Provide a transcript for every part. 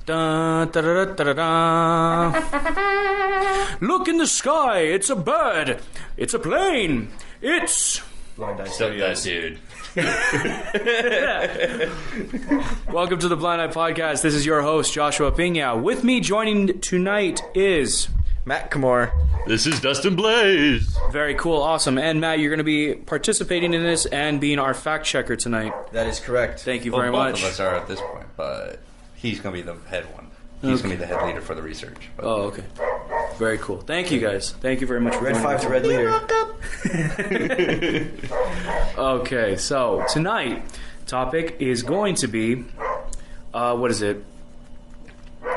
Da, da, da, da, da, da. Look in the sky. It's a bird. It's a plane. It's... Except that dude. Welcome to the Blind Eye Podcast. This is your host, Joshua Pina. With me joining tonight is... Matt Kamor. This is Dustin Blaze. Very cool, awesome. And Matt, you're going to be participating in this and being our fact checker tonight. That is correct. Thank you very much. Both of us are at this point, but he's going to be the head one. He's going to be the head leader for the research. But. Oh, okay. Very cool. Thank you, guys. Thank you very much for Red 5 to Red Leader. Okay, so tonight, topic is going to be, what is it?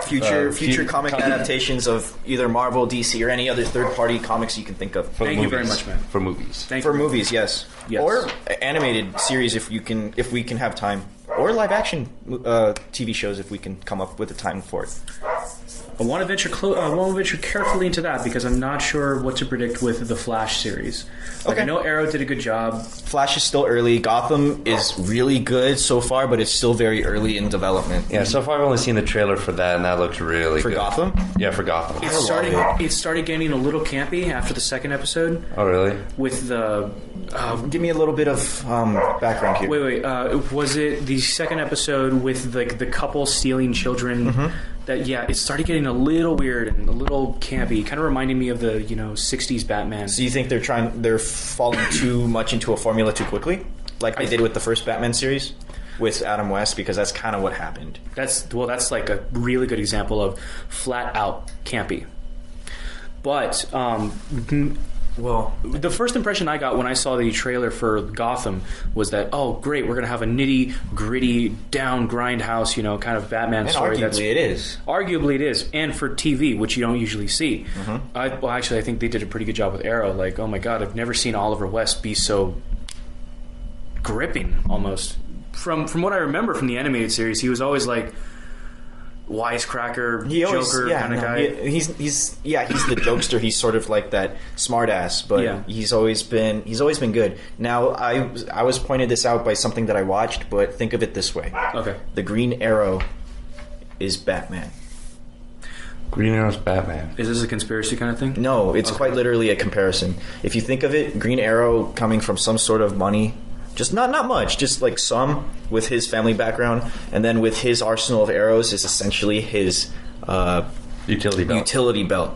Future comic adaptations of either Marvel, DC, or any other third-party comics you can think of. Thank you very much, man. For movies. For movies, yes. Yes. Or animated series if we can have time. Or live-action TV shows if we can come up with a time for it. I want to venture carefully into that because I'm not sure what to predict with the Flash series. Okay. I know Arrow did a good job. Flash is still early. Gotham is really good so far, but it's still very early in development. Yeah, so far I've only seen the trailer for that, and that looks really For good. Gotham? Yeah, for Gotham. It started getting a little campy after the second episode. Oh, really? With the... Give me a little bit of background here. Wait. Was it the second episode with the couple stealing children? Mm-hmm. It started getting a little weird and a little campy. Kind of reminding me of the 60s Batman. So you think they're falling too much into a formula too quickly, like they did with the first Batman series with Adam West? Because that's kind of what happened. That's like a really good example of flat out campy. But well, the first impression I got when I saw the trailer for Gotham was that, oh, great, we're going to have a nitty-gritty, down grindhouse, kind of Batman story. Arguably it is. And for TV, which you don't usually see. Mm-hmm. I think they did a pretty good job with Arrow. Like, oh my God, I've never seen Oliver West be so gripping, almost. From what I remember from the animated series, he was always like... wisecracker, Joker kind of guy. He's the jokester. He's sort of like that smartass, but he's always been good. Now I was pointed this out by something that I watched, but think of it this way. Okay. The Green Arrow is Batman. Green Arrow's Batman. Is this a conspiracy kind of thing? No, it's quite literally a comparison. If you think of it, Green Arrow coming from some sort of money. Just not much, just like some with his family background, and then with his arsenal of arrows is essentially his utility belt.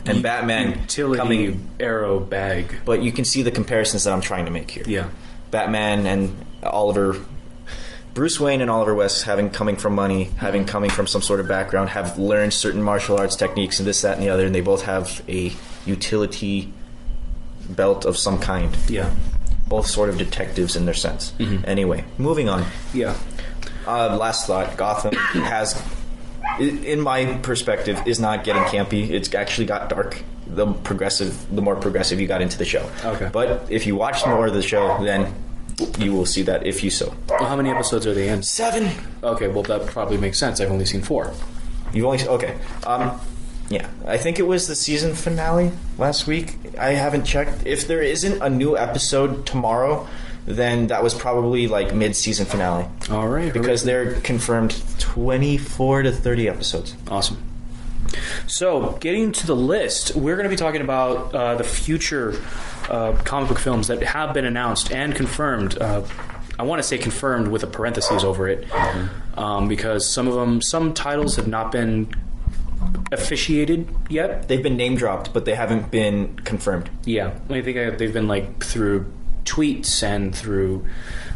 And Batman coming arrow bag. But you can see the comparisons that I'm trying to make here. Yeah, Batman and Bruce Wayne and Oliver West coming from money, coming from some sort of background, have learned certain martial arts techniques and this, that, and the other, and they both have a utility belt of some kind. Yeah. Both sort of detectives in their sense. Mm-hmm. Anyway, moving on. Yeah. Last thought, Gotham has, in my perspective, is not getting campy. It's actually got dark. The more progressive you got into the show. Okay. But if you watch more of the show, then you will see that if you so. Well, how many episodes are they in? 7. Okay, well that probably makes sense. I've only seen 4. You've only... Okay. Yeah, I think it was the season finale last week. I haven't checked. If there isn't a new episode tomorrow, then that was probably like mid-season finale. All right. Because they're confirmed 24 to 30 episodes. Awesome. So, getting to the list, we're going to be talking about the future comic book films that have been announced and confirmed. I want to say confirmed with a parentheses over it, because some titles have not been officiated yet. They've been name dropped, but they haven't been confirmed. Yeah, I think they've been through tweets and through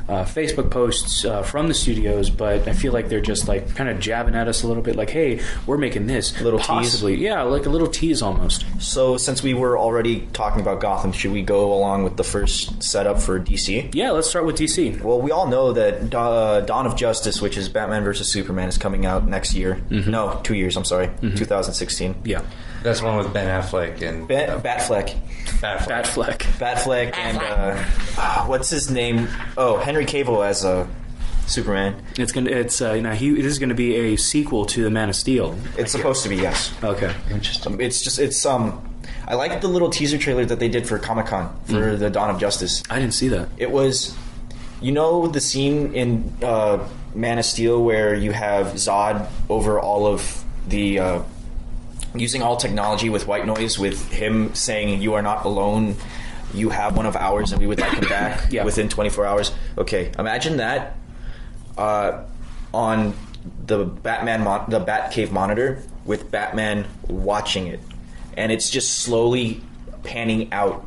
Facebook posts from the studios, but I feel like they're just kind of jabbing at us a little bit, like, hey, we're making this. A little possibly tease? Yeah, like a little tease almost. So since we were already talking about Gotham, should we go along with the first setup for DC? Yeah, let's start with DC. Well, we all know that Dawn of Justice, which is Batman vs. Superman, is coming out next year. Mm-hmm. No, 2 years, I'm sorry. 2016. Yeah. That's one with Ben Affleck and... Batfleck. Batfleck and... what's his name? Oh, Henry Cavill as Superman. This is going to be a sequel to The Man of Steel. It's supposed to be, yes. Okay. Interesting. I like the little teaser trailer that they did for Comic-Con for the Dawn of Justice. I didn't see that. It was, the scene in Man of Steel, where you have Zod over all of the using all technology with white noise, with him saying, "You are not alone. You have one of ours, and we would like him back within 24 hours." Okay, imagine that on the the Batcave monitor with Batman watching it, and it's just slowly panning out,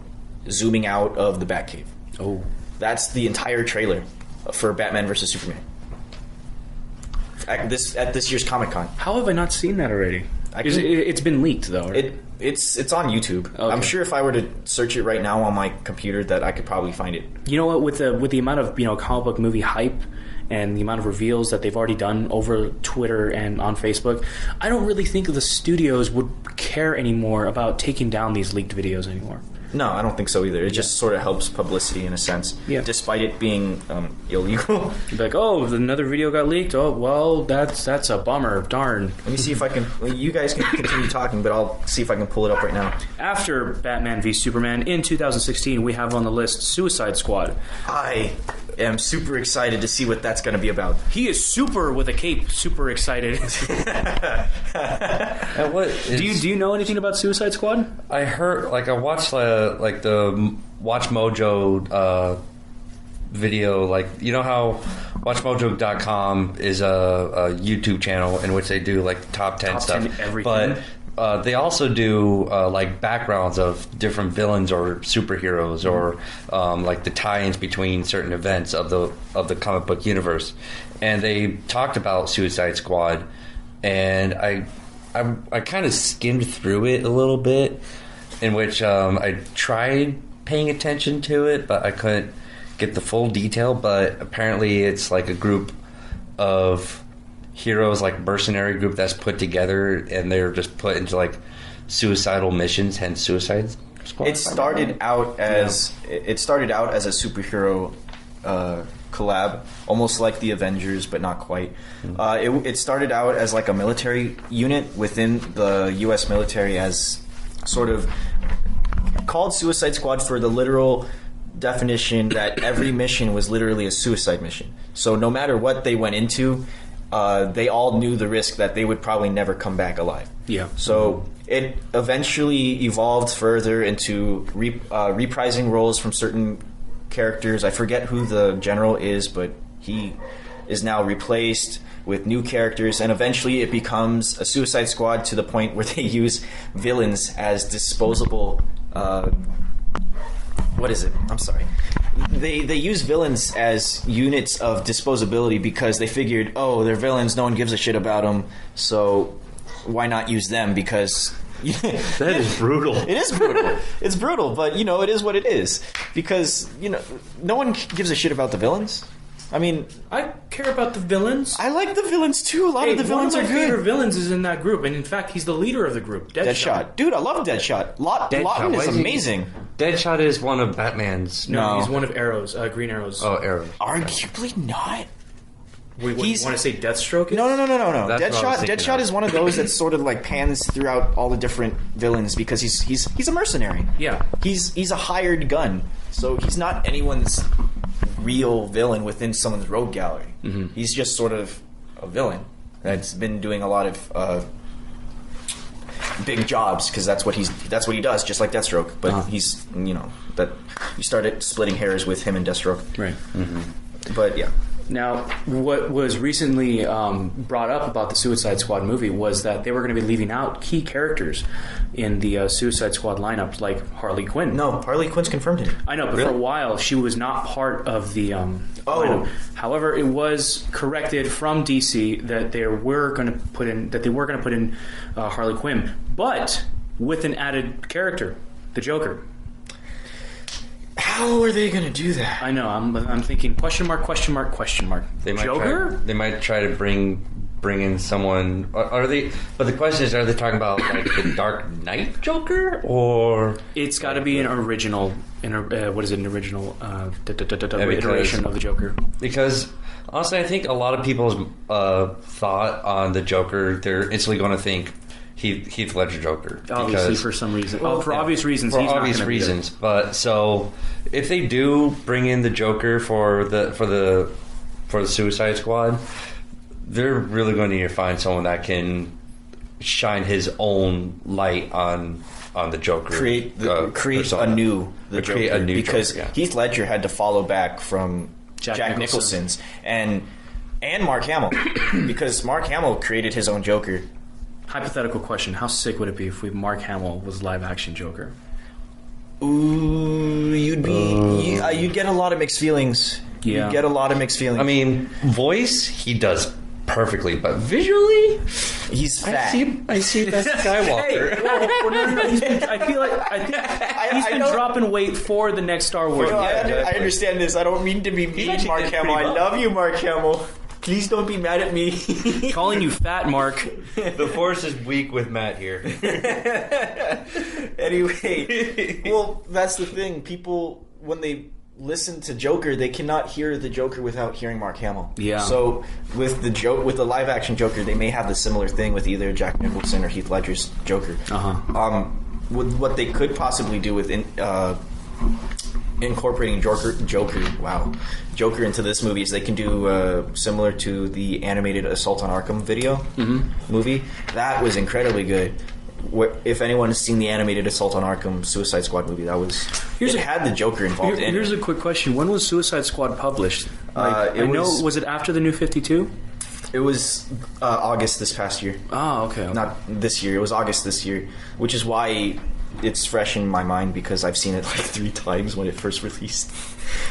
zooming out of the Batcave. Oh, that's the entire trailer for Batman vs Superman at this year's Comic-Con. how have I not seen that already? It's been leaked though. Right? It's on YouTube. Okay. I'm sure if I were to search it right now on my computer, that I could probably find it. You know what? With the amount of comic book movie hype and the amount of reveals that they've already done over Twitter and on Facebook, I don't really think the studios would care anymore about taking down these leaked videos anymore. No, I don't think so either. It just sort of helps publicity in a sense, despite it being illegal. Like, oh, another video got leaked. Oh, well, that's a bummer. Darn. Let me see if I can. You guys can continue talking, but I'll see if I can pull it up right now. After Batman v Superman in 2016, we have on the list Suicide Squad. I am super excited to see what that's going to be about. He is super with a cape. Super excited. Do you know anything about Suicide Squad? I heard, I watched the Watch Mojo video. You know how WatchMojo.com is a YouTube channel in which they do top 10 stuff. 10 everything. But they also do backgrounds of different villains or superheroes, or the tie-ins between certain events of the comic book universe. And they talked about Suicide Squad, and I kind of skimmed through it a little bit, in which I tried paying attention to it, but I couldn't get the full detail. But apparently it's a group of heroes, mercenary group that's put together, and they're just put into suicidal missions, hence Suicide Squad. It started out as a superhero collab, almost like the Avengers, but not quite. It started out as a military unit within the U.S. military, as sort of called Suicide Squad for the literal definition that every mission was literally a suicide mission. So no matter what they went into, they all knew the risk that they would probably never come back alive. Yeah. So it eventually evolved further into reprising roles from certain characters. I forget who the general is, but he is now replaced with new characters, and eventually it becomes a Suicide Squad to the point where they use villains as disposable. What is it? I'm sorry. They use villains as units of disposability because they figured, oh, they're villains, no one gives a shit about them, so why not use them? Because that is brutal. It is brutal. It's brutal, but it is what it is. Because no one gives a shit about the villains. I mean, I care about the villains. I like the villains too. A lot of the villains are good. One of my favorite villains is in that group, and in fact, he's the leader of the group. Deadshot. Dude, I love Deadshot. Lawton is amazing. Deadshot is one of Batman's. No, he's one of Arrow's. Green Arrow's. Oh, Arrow. Arguably not. Wait, you want to say Deathstroke? No. Deadshot is one of those that sort of pans throughout all the different villains because he's a mercenary. Yeah. He's a hired gun, so he's not anyone's real villain within someone's rogue gallery. Mm-hmm. He's just sort of a villain that's been doing a lot of big jobs because that's what he does, just like Deathstroke. But he's that you started splitting hairs with him and Deathstroke, right? Mm-hmm. But yeah. Now, what was recently brought up about the Suicide Squad movie was that they were going to be leaving out key characters in the Suicide Squad lineup, like Harley Quinn. No, Harley Quinn's confirmed it. I know, but for a while she was not part of the lineup. However, it was corrected from DC that they were going to put in Harley Quinn, but with an added character, the Joker. How are they going to do that? I know. I'm thinking question mark. They might Joker? They might try to bring in someone. Are they? But the question is, are they talking about the Dark Knight Joker, or it's got to be an original? What is it? An original iteration of the Joker? Because honestly, I think a lot of people's thought on the Joker, they're instantly going to think Heath Ledger Joker. Obviously, for some reason. For obvious reasons. For obvious reasons. But so if they do bring in the Joker for the for the Suicide Squad, they're really going to need to find someone that can shine his own light on the Joker. Create persona. anew the Joker. Create a new because Joker, yeah. Heath Ledger had to follow back from Jack Nicholson's and Mark Hamill because Mark Hamill created his own Joker. Hypothetical question: how sick would it be if Mark Hamill was live action Joker? Ooh, you'd get a lot of mixed feelings. Yeah. You'd get a lot of mixed feelings. I mean, voice he does perfectly, but visually, he's fat. I see that Skywalker. Hey, no. I think he's been dropping weight for the next Star Wars. No, Yeah, I understand this. I don't mean to be mean, actually Mark did Hamill. I pretty well. love you, Mark Hamill. Please don't be mad at me. calling you fat, Mark. The Force is weak with Matt here. Anyway, well, that's the thing. People, when they listen to Joker, they cannot hear the Joker without hearing Mark Hamill. Yeah. So with the live action Joker, they may have the similar thing with either Jack Nicholson or Heath Ledger's Joker. With what they could possibly do with incorporating Joker into this movie is they can do similar to the animated Assault on Arkham video movie. That was incredibly good. If anyone has seen the animated Assault on Arkham Suicide Squad movie, it had the Joker involved in it. Here's a quick question: when was Suicide Squad published? Was it after the New 52? It was August this past year. Oh, okay. Not this year. It was August this year, which is why it's fresh in my mind because I've seen it like 3 times when it first released.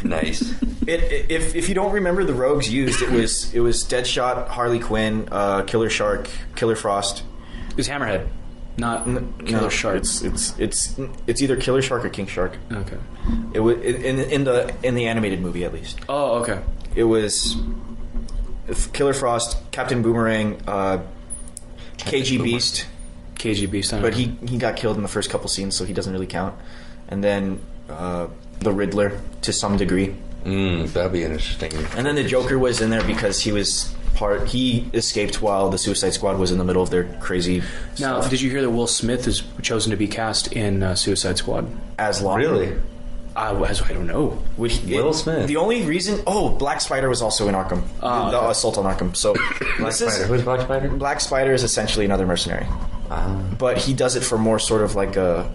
Nice. If you don't remember the rogues used, it was Deadshot, Harley Quinn, Killer Shark, Killer Frost. It was Hammerhead, not Killer Shark. It's either Killer Shark or King Shark. Okay. It was in the animated movie at least. Oh, okay. It was Killer Frost, Captain Boomerang, KG Beast. KG Beast. But he got killed in the first couple scenes, so he doesn't really count. And then the Riddler to some degree. That'd be interesting. And then the Joker was in there because he escaped while the Suicide Squad was in the middle of their crazy Now, stuff. did you hear that Will Smith is chosen to be cast in Suicide Squad? As long Really? I don't know. Will Smith. The only reason... Oh, Black Spider was also in Arkham. The Assault on Arkham. So Black Spider. Who's Black Spider? Black Spider is essentially another mercenary. But he does it for more sort of like a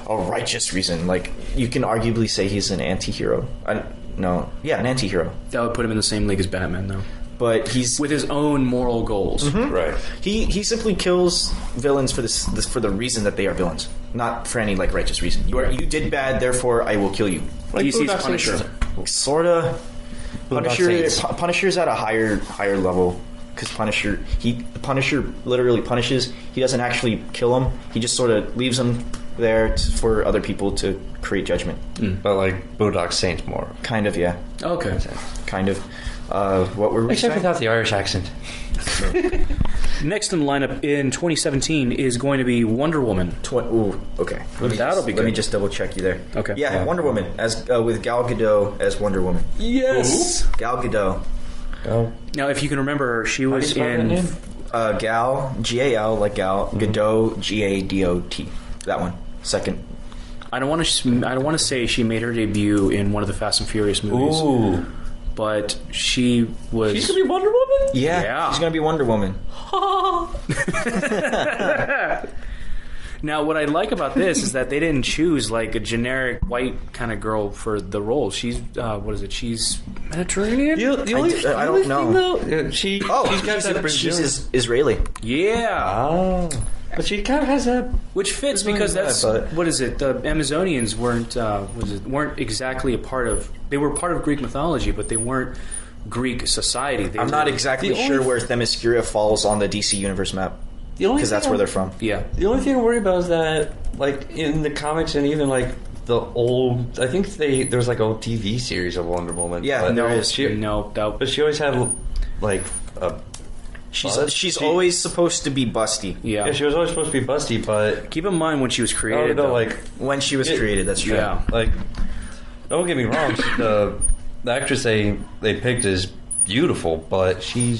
righteous reason. Like, you can arguably say he's an anti-hero. An anti-hero. That would put him in the same league as Batman, though. But he's... With his own moral goals. Right. He simply kills villains for for the reason that they are villains, not for any like righteous reason. You did bad, therefore I will kill you. Like DC's Punisher. Sorta. Punisher's at a higher level because Punisher literally punishes. He doesn't actually kill him. He just sort of leaves him there for other people to create judgment. But like Boondock Saints more. Kind of, yeah. Okay. Kind of. What were we Except saying? without the Irish accent. Next in the lineup in 2017 is going to be Wonder Woman. Okay. That'll be good. Let me just double check you there. Okay. Yeah, Wonder Woman as with Gal Gadot as Wonder Woman. Yes. Gal Gadot. Oh. Now, if you can remember her, she was spell that name? Gal Gal like Gal Gadot Gadot. That one. Second. I don't want to say she made her debut in one of the Fast and Furious movies. Ooh. But she was... She's gonna be Wonder Woman? Yeah. She's gonna be Wonder Woman. Now, what I like about this is that they didn't choose like a generic white kind of girl for the role. She's what is it? She's Mediterranean. I don't know. She's she's Israeli. Yeah. Oh. But she kind of has a... Which fits because that's... What is it? The Amazonians weren't exactly a part of... They were part of Greek mythology, but they weren't Greek society. I'm not exactly sure where Themyscira falls on the DC Universe map. Because that's where they're from. Yeah. The only thing I worry about is that, like, in the comics and even, like, the old... I think there's, like, old TV series of Wonder Woman. Yeah, there is. But she always had, like, a... She's always supposed to be busty. Yeah, she was always supposed to be busty, but... Keep in mind when she was created, when she was created, that's true. Yeah. Like, don't get me wrong, the actress they picked is beautiful, but she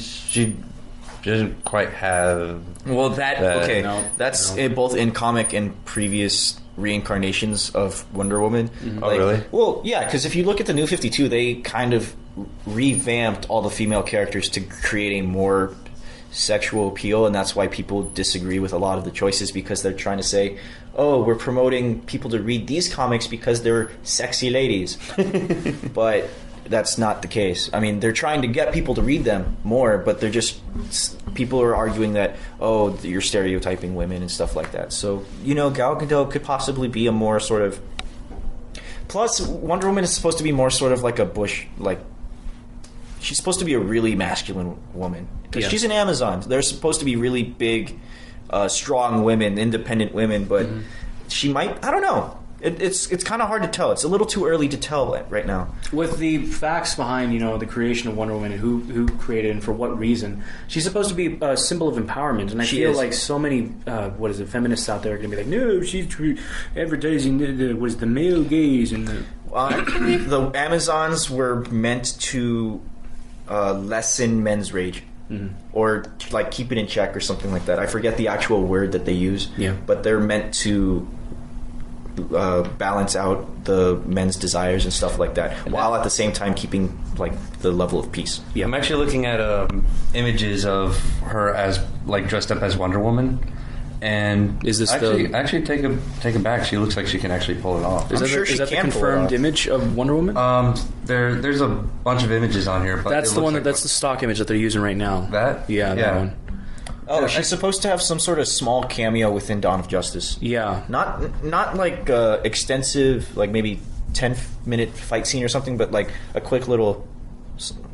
doesn't quite have... Well, that's both in comic and previous reincarnations of Wonder Woman. Mm-hmm. Really? Well, yeah, because if you look at the New 52, they kind of revamped all the female characters to create a more sexual appeal, and that's why people disagree with a lot of the choices, because they're trying to say, oh, we're promoting people to read these comics because they're sexy ladies. But that's not the case. I mean, they're trying to get people to read them more, but they're just, people are arguing that, oh, you're stereotyping women and stuff like that. So, Gal Gadot could possibly be a more sort of, plus Wonder Woman is supposed to be more sort of like a bush, like, she's supposed to be a really masculine woman. Because she's an Amazon. They're supposed to be really big, strong women, independent women, but she might, I don't know. It's kind of hard to tell. It's a little too early to tell right now. With the facts behind, the creation of Wonder Woman and who created it and for what reason, she's supposed to be a symbol of empowerment. And I feel like so many, feminists out there are going to be like, no, she's advertising the male gaze. And the Amazons were meant to lessen men's rage. Or like keep it in check or something like that. I forget the actual word that they use. Yeah. But they're meant to balance out the men's desires and stuff like that, while at the same time keeping like the level of peace. Yeah, I'm actually looking at images of her as like dressed up as Wonder Woman, and is this actually take it back? She looks like she can actually pull it off. Is that the confirmed image of Wonder Woman? There's a bunch of images on here, but that's the one that's the stock image that they're using right now. That that one. Oh, she's supposed to have some sort of small cameo within Dawn of Justice. Yeah. Not like extensive, like maybe 10-minute fight scene or something, but like a quick little,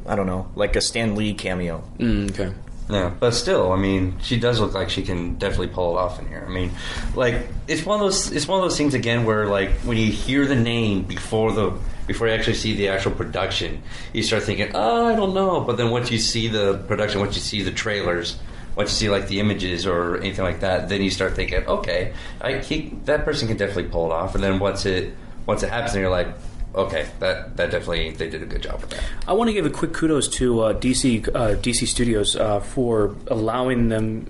I don't know, like a Stan Lee cameo. Okay. Yeah, but still, I mean, she does look like she can definitely pull it off in here. I mean, like it's one of those things again where like when you hear the name before you actually see the actual production, you start thinking, oh, I don't know. But then once you see the production, once you see the trailers, once you see like the images or anything like that, then you start thinking, okay, that person can definitely pull it off. And then once it happens, then you're like, okay, that definitely, they did a good job with that. I want to give a quick kudos to DC Studios for allowing them,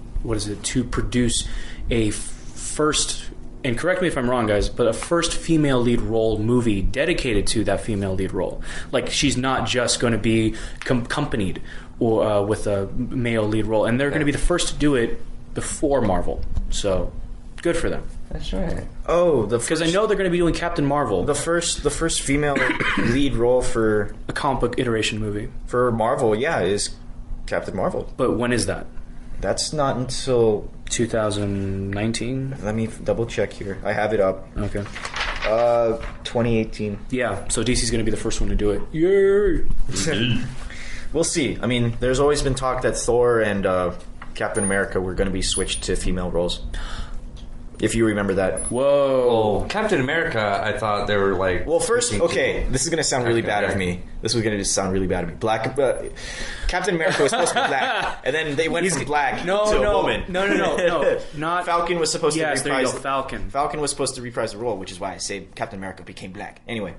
to produce a first, and correct me if I'm wrong, guys, but a first female lead role movie dedicated to that female lead role. Like, she's not just going to be accompanied or with a male lead role, and they're going to be the first to do it before Marvel. So, good for them. That's right. Oh, because I know they're going to be doing Captain Marvel. The first female lead role for a comic book iteration movie for Marvel, is Captain Marvel. But when is that? That's not until 2019. Let me double check here. I have it up. Okay. 2018. Yeah. So DC's going to be the first one to do it. Yay! We'll see. I mean, there's always been talk that Thor and Captain America were going to be switched to female roles. If you remember that. Whoa. Well, Captain America, I thought they were like... Well, first, okay, this is going to sound really bad of me. This was going to sound really bad of me. Captain America was supposed to be black, and then they went from black to a woman. No. Not Falcon was supposed to reprise... there you go, Falcon. Falcon was supposed to reprise the role, which is why I say Captain America became black. Anyway,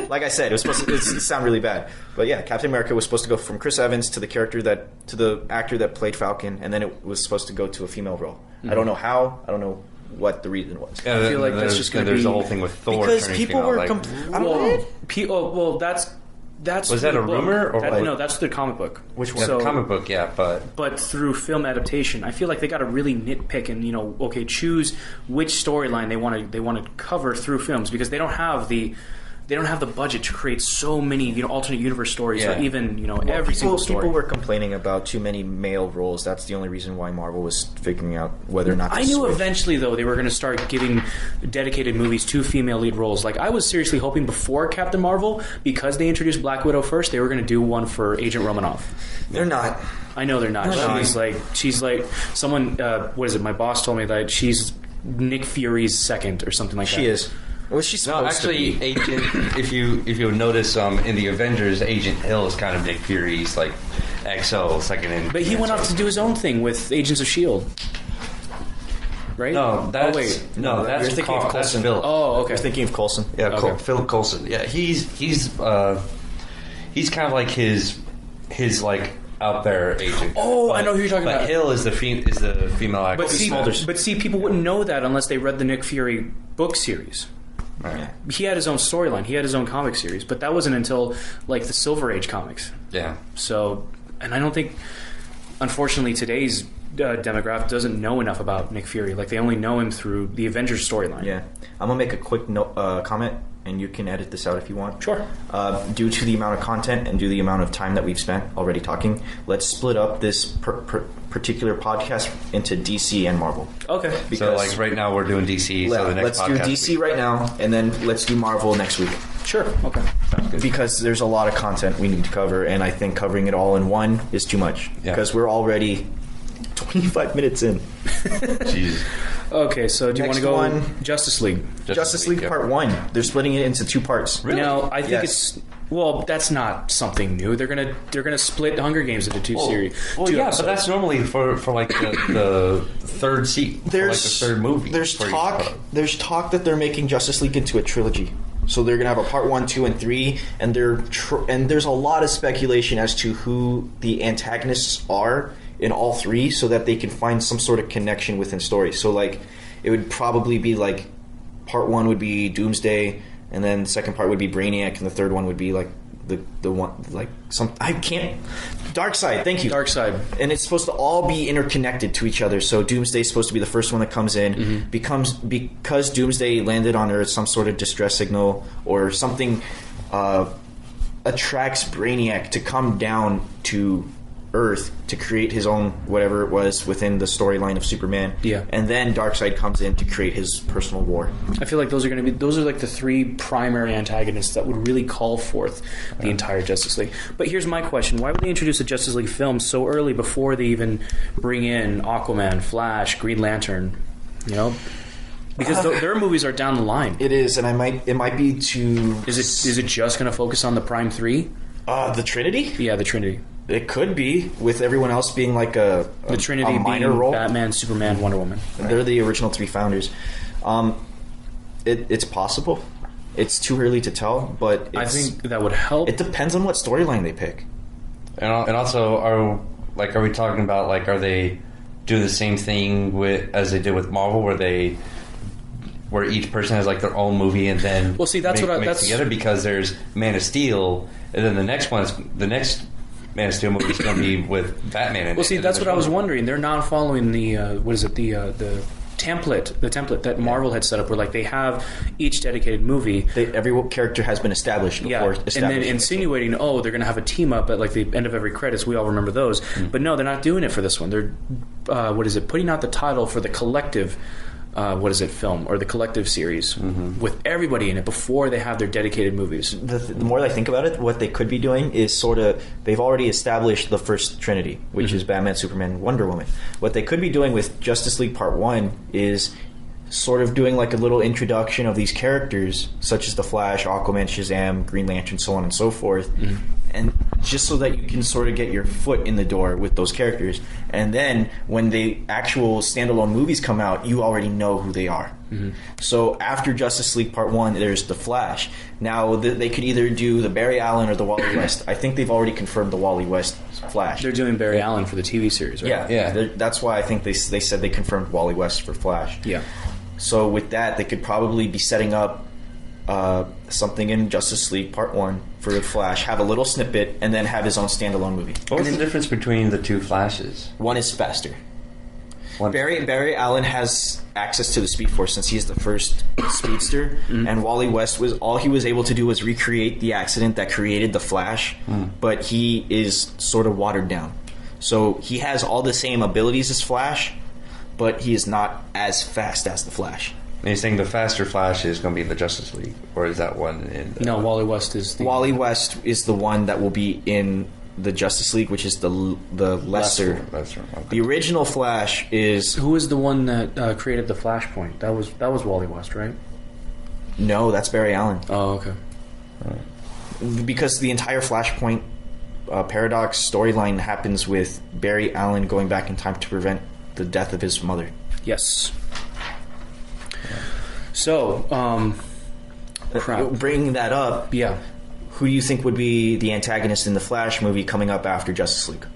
like I said, it was supposed to sound really bad. But yeah, Captain America was supposed to go from Chris Evans to the actor that played Falcon, and then it was supposed to go to a female role. Mm-hmm. I don't know how. I don't know what the reason was. Yeah, I feel like that's just going to be... There's the whole thing with Thor. Because people were... Was that a rumor? Or no, that's the comic book. Which one? The comic book, yeah, but... But through film adaptation, I feel like they got to really nitpick and, choose which storyline they want to cover through films, because they don't have the budget to create so many, alternate universe stories, or even, every single story. People were complaining about too many male roles. That's the only reason why Marvel was figuring out whether or not to I knew switch. Eventually, though, they were going to start giving dedicated movies to female lead roles. Like, I was seriously hoping before Captain Marvel, because they introduced Black Widow first, they were going to do one for Agent Romanoff. They're not. I know they're not. She's like someone, my boss told me that she's Nick Fury's second or something like that. She is. Was she supposed to be? Agent. If you notice, in the Avengers, Agent Hill is kind of Nick Fury's like XO, second in. But he went off to do his own thing with Agents of S.H.I.E.L.D. Right? No, that's you're thinking of Coulson. Oh, okay. You're thinking of Coulson. Yeah, okay. Philip Coulson. Yeah, he's kind of like his like out there agent. Oh, I know who you're talking about. But Hill is the female actor. But see, people wouldn't know that unless they read the Nick Fury book series. Right. He had his own storyline. He had his own comic series, but that wasn't until like the Silver Age comics. Yeah. So, and I don't think, unfortunately, today's demographic doesn't know enough about Nick Fury. Like, they only know him through the Avengers storyline. Yeah. I'm going to make a quick comment, and you can edit this out if you want. Sure. Due to the amount of content and due to the amount of time that we've spent already talking, let's split up this particular podcast into DC and Marvel. Okay. Because So, like, right now we're doing DC, so the next let's do podcast DC right now, and then let's do Marvel next week. Sure. Okay. Because there's a lot of content we need to cover, and I think covering it all in one is too much. Yeah. Because we're already 25 minutes in. Jeez. Okay, so do you want Next to go one. Justice League? Justice League yeah. Part 1. They're splitting it into 2 parts. Really? Now, I think Yes. it's well, that's not something new. They're gonna split Hunger Games into two series. Well, two yeah, episodes. but that's normally for like the third seat, for like the third movie. There's for each talk. part. There's talk that they're making Justice League into a trilogy. So they're gonna have a part 1, 2, and 3, and and there's a lot of speculation as to who the antagonists are in all 3, so that they can find some sort of connection within stories. So like, it would probably be like, part 1 would be Doomsday, and then the second part would be Brainiac, and the third one would be like the one like some I can't Darkseid. Thank you. Darkseid. And it's supposed to all be interconnected to each other. So Doomsday is supposed to be the first one that comes in. Because Doomsday landed on Earth, some sort of distress signal or something attracts Brainiac to come down to Earth to create his own whatever it was within the storyline of Superman. Yeah. And then Darkseid comes in to create his personal war. I feel like those are like the 3 primary antagonists that would really call forth the entire Justice League. But here's my question: why would they introduce a Justice League film so early before they even bring in Aquaman, Flash, Green Lantern? You know, because their movies are down the line. It is, and it might be to Is it just going to focus on the Prime 3? the Trinity? Yeah, the Trinity. It could be, with everyone else being like the Trinity a minor being role. Batman, Superman, Wonder Woman. They're the original 3 founders. It's possible. It's too early to tell, but I think that would help. it depends on what storyline they pick. And also, are we talking about like, are they doing the same thing as they did with Marvel, where each person has like their own movie and then Well, see, that's mix together, because there's Man of Steel, and then the next Man of Steel movie is going to be with Batman. Well, see, that's what I was wondering. They're not following the the template that Marvel had set up, where like they have each dedicated movie. Every character has been established before. And then insinuating, they're going to have a team up at like the end of every credits. We all remember those, but no, they're not doing it for this one. They're putting out the title for the collective. Film or the collective series with everybody in it before they have their dedicated movies. The more I think about it, what they could be doing is sort of, they've already established the first Trinity, which is Batman, Superman, Wonder Woman. What they could be doing with Justice League Part 1 is sort of doing like a little introduction of these characters, such as the Flash, Aquaman, Shazam, Green Lantern, so on and so forth. And just so that you can sort of get your foot in the door with those characters. And then when the actual standalone movies come out, you already know who they are. So after Justice League Part 1, there's the Flash. Now, they could either do the Barry Allen or the Wally West. I think they've already confirmed the Wally West Flash. They're doing Barry Allen for the TV series, right? Yeah. That's why I think they said they confirmed Wally West for Flash. Yeah. So with that, they could probably be setting up something in Justice League Part 1 for the Flash, have a little snippet, and then have his own standalone movie. What's the difference between the 2 Flashes? One is faster. Barry Allen has access to the Speed Force since he's the first speedster, and Wally West all he was able to do was recreate the accident that created the Flash, but he is sort of watered down. So he has all the same abilities as Flash, but he is not as fast as the Flash. And you're saying the faster Flash is going to be the Justice League, or is that one in? No, Wally West is the Wally West is the one that will be in the Justice League, which is the lesser. Okay. The original Flash is Who is the one that created the Flashpoint? That was Wally West, right? no, that's Barry Allen. Oh, okay. Because the entire Flashpoint paradox storyline happens with Barry Allen going back in time to prevent the death of his mother. Yes. So, Bringing that up, yeah. who do you think would be the antagonist in the Flash movie coming up after Justice League?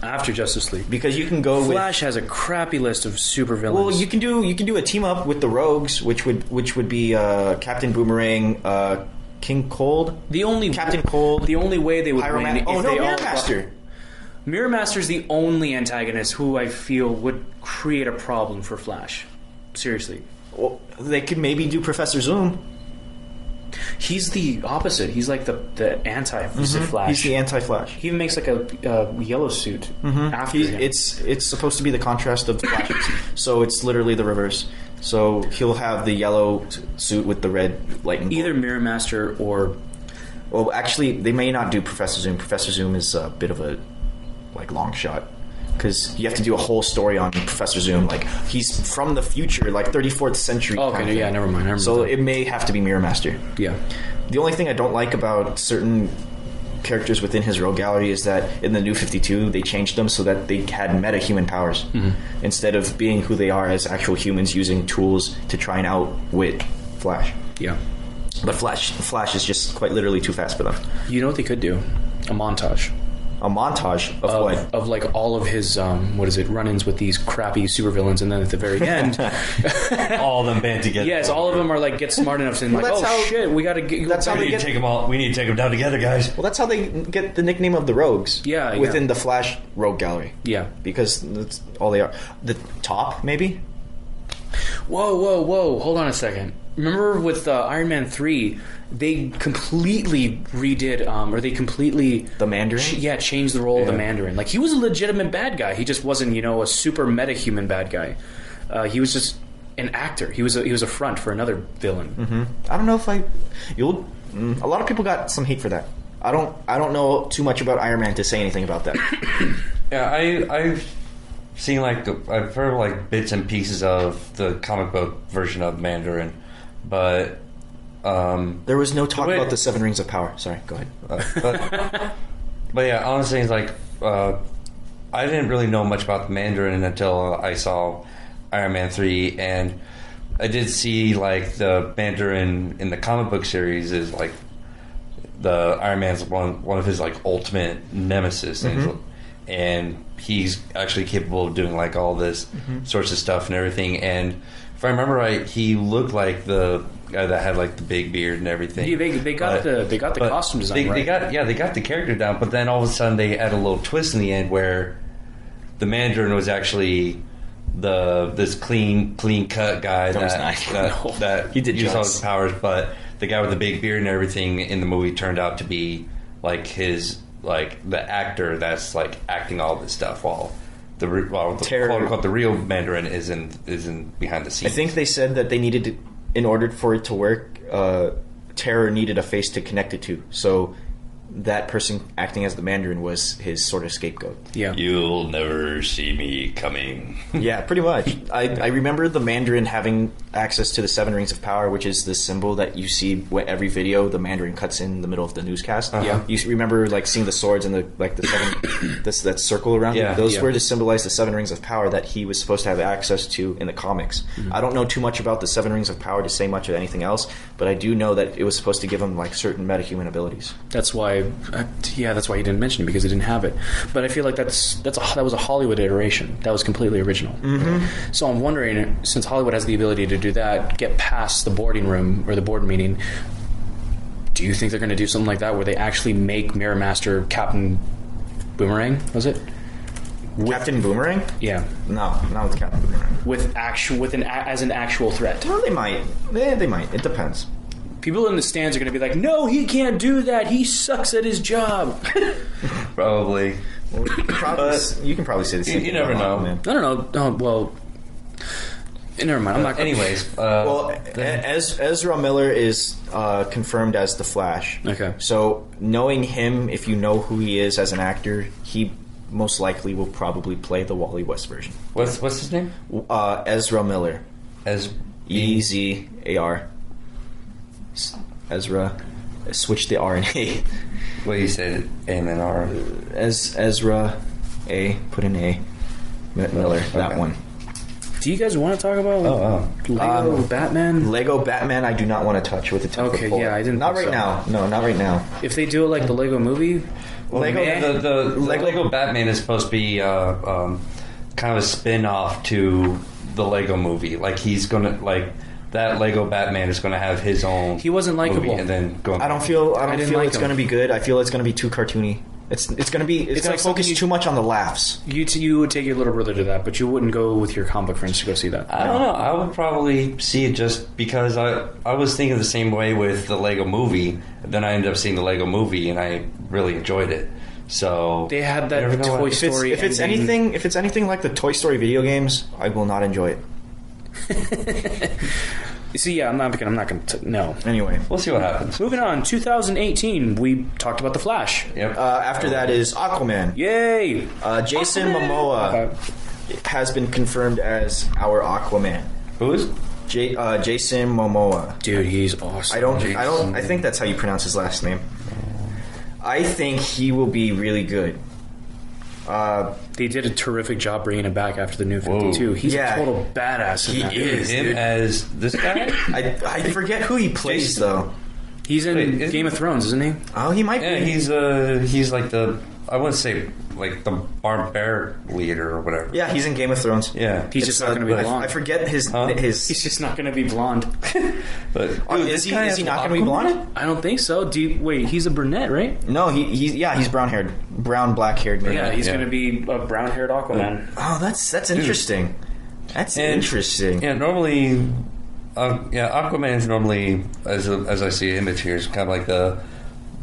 After Justice League. Because you can go Flash has a crappy list of supervillains. Well, you can do a team up with the Rogues, which would be Captain Boomerang, King Cold, Captain Cold. The only way they would win. Mirror Master. Mirror Master's the only antagonist who I feel would create a problem for Flash. Seriously. Well, they could maybe do Professor Zoom. He's the opposite. He's like the anti-Flash. He's the anti-Flash. He even makes like a yellow suit after him. It's supposed to be the contrast of the Flashes. So it's literally the reverse. So he'll have the yellow suit with the red lightning bolt. Either Mirror Master or... Well, actually, they may not do Professor Zoom. Professor Zoom is a bit of a long shot. Because you have to do a whole story on Professor Zoom. Like, he's from the future, like 34th century. Oh, okay, yeah, never mind. So it may have to be Mirror Master. Yeah. The only thing I don't like about certain characters within his rogue gallery is that in the New 52, they changed them so that they had meta-human powers. Instead of being who they are as actual humans using tools to try and outwit Flash. Yeah. But Flash is just quite literally too fast for them. You know what they could do? A montage. A montage of what? Of like all of his run-ins with these crappy supervillains, and then at the very end, all of them band together. Yes, all of them are like get smart enough and shit, we got to get. That's how We need to take them all. We need to take them down together, guys. Well, that's how they get the nickname of the Rogues. Yeah, within the Flash rogue gallery. Yeah, because that's all they are. The top, maybe. Whoa! Hold on a second. Remember with Iron Man 3, they completely redid, the Mandarin. Changed the role of the Mandarin. Like, he was a legitimate bad guy. He just wasn't, a super meta-human bad guy. He was just an actor. He was a front for another villain. I don't know if a lot of people got some hate for that. I don't know too much about Iron Man to say anything about that. Yeah, I've seen I've heard like bits and pieces of the comic book version of Mandarin, but there was no talk about the 7 Rings of Power. Sorry, go ahead. But yeah, honestly, it's like I didn't really know much about the Mandarin until I saw Iron Man 3, and I did see like the Mandarin in the comic book series is like the Iron Man's one of his like ultimate nemesis things. And he's actually capable of doing like all this sorts of stuff and everything. And if I remember right, he looked like the guy that had like the big beard and everything. Yeah, they got the costume design right. They got the character down. But then all of a sudden they add a little twist in the end where the Mandarin was actually this clean cut guy that he did use all his powers. But the guy with the big beard and everything in the movie turned out to be like his. Like the actor that's like acting all this stuff while the quote unquote the real Mandarin is in behind the scenes. I think they said that they needed to, in order for it to work, Terror needed a face to connect it to. So that person acting as the Mandarin was his sort of scapegoat. Yeah, you'll never see me coming. Yeah, pretty much. I remember the Mandarin having access to the 7 Rings of Power, which is the symbol that you see every video the Mandarin cuts in the middle of the newscast. Yeah, you remember like seeing the swords and the 7 that circle around it. Those were to symbolize the 7 Rings of Power that he was supposed to have access to in the comics. I don't know too much about the 7 Rings of Power to say much of anything else, but I do know that it was supposed to give him like certain metahuman abilities. That's why he didn't mention it, because he didn't have it. But I feel like that was a Hollywood iteration. That was completely original. So I'm wondering, since Hollywood has the ability to do that, get past the boarding room or the board meeting, do you think they're going to do something like that where they actually make Mirror Master Captain Boomerang? Was it Captain Boomerang? Yeah. No, not with Captain Boomerang. As an actual threat. Well, they might. They might. It depends. People in the stands are going to be like, no, he can't do that. He sucks at his job. Probably. Well, you can probably say the same thing. You never know. I don't know. Well, never mind. I'm not. Anyways. Ezra Miller is confirmed as the Flash. Okay. So knowing him, if you know who he is as an actor, he most likely will probably play the Wally West version. What's his name? Ezra Miller. Ezar. Ezra. Switch the R and A. Well, you said A and then R. Ezra A. Put an A. Miller. Okay. That one. Do you guys want to talk about Lego Batman? Lego Batman, I do not want to touch with a 10-foot pole. Yeah, I didn't. Not right now. No, not right now. If they do it like the Lego Movie, Lego, the Lego Batman is supposed to be kind of a spin-off to the Lego movie. Like he's gonna that Lego Batman is gonna have his own. He wasn't likable, and then go. I don't feel like it's him. going to be good. I feel it's going to be too cartoony. It's going to like focus too much on the laughs. You would take your little brother to that, but you wouldn't go with your comic book friends to go see that. I don't know. I would probably see it just because I was thinking the same way with the Lego movie. Then I ended up seeing the Lego movie and I really enjoyed it. So They had that Toy Story. If it's anything like the Toy Story video games, I will not enjoy it. See, yeah, I'm not going to. No. Anyway, we'll see what happens. Moving on, 2018, we talked about The Flash. Yep. after that is Aquaman. Yay! Jason Momoa has been confirmed as our Aquaman. Who is? Jason Momoa. Dude, he's awesome. I think that's how you pronounce his last name. I think he will be really good. They did a terrific job bringing him back after the New 52. Whoa. He's a total badass. He is. Him Dude. as this guy? I forget who he plays though. He's in Game of Thrones, isn't he? Oh, he might Yeah, be. he's like I wouldn't say like the barbaric leader or whatever. Yeah, he's in Game of Thrones. Yeah. He's just not going to be blonde. I forget his. He's just not going to be blonde. But Is he not going to be blonde? I don't think so. Wait, he's a brunette, right? No, he's brown black haired. Yeah, he's going to be a brown-haired Aquaman. Oh, that's interesting. That's interesting. Yeah, normally, Aquaman's normally, as I see an image here, is kind of like the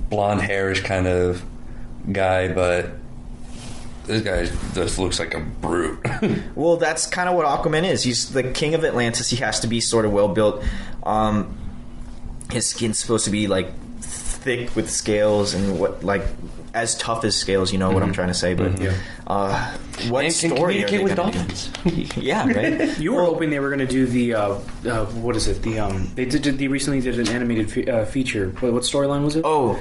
blonde hairish kind of guy, but this guy just looks like a brute. Well, that's kind of what Aquaman is. He's the king of Atlantis. He has to be sort of well built. His skin's supposed to be like thick with scales and as tough as scales. You know what I'm trying to say? But what and story can are they communicate with gonna dolphins? do? Yeah, right. You were hoping they were going to do the what is it? They recently did an animated feature. What storyline was it? Oh,